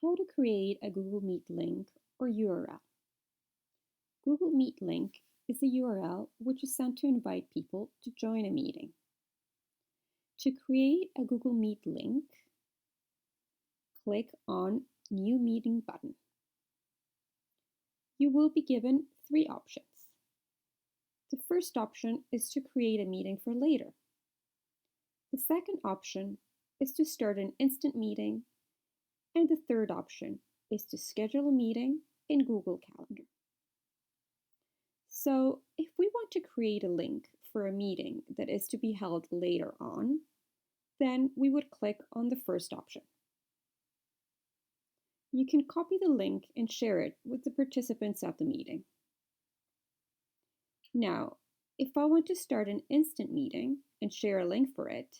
How to create a Google Meet link or URL. Google Meet link is a URL which is sent to invite people to join a meeting. To create a Google Meet link, click on New Meeting button. You will be given three options. The first option is to create a meeting for later. The second option is to start an instant meeting. And the third option is to schedule a meeting in Google Calendar. So if we want to create a link for a meeting that is to be held later on, then we would click on the first option. You can copy the link and share it with the participants of the meeting. Now, if I want to start an instant meeting and share a link for it,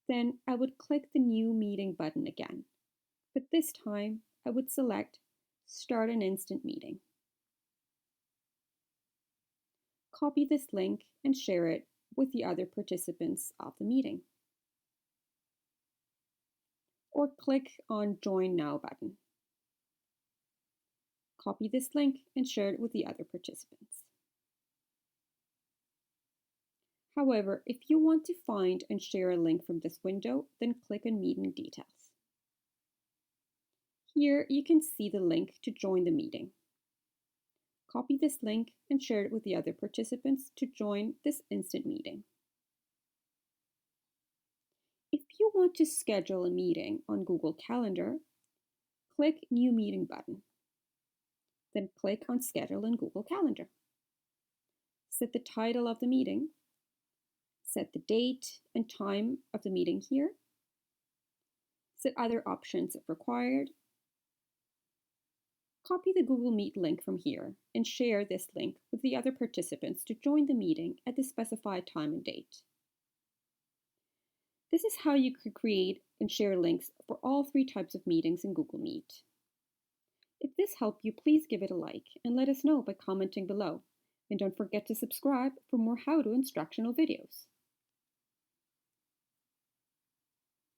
then I would click the New Meeting button again. But this time, I would select Start an Instant Meeting. Copy this link and share it with the other participants of the meeting. Or click on Join Now button. Copy this link and share it with the other participants. However, if you want to find and share a link from this window, then click on Meeting Details. Here you can see the link to join the meeting. Copy this link and share it with the other participants to join this instant meeting. If you want to schedule a meeting on Google Calendar, click New Meeting button. Then click on Schedule in Google Calendar. Set the title of the meeting. Set the date and time of the meeting here. Set other options if required. Copy the Google Meet link from here and share this link with the other participants to join the meeting at the specified time and date. This is how you could create and share links for all three types of meetings in Google Meet. If this helped you, please give it a like and let us know by commenting below. And don't forget to subscribe for more how-to instructional videos.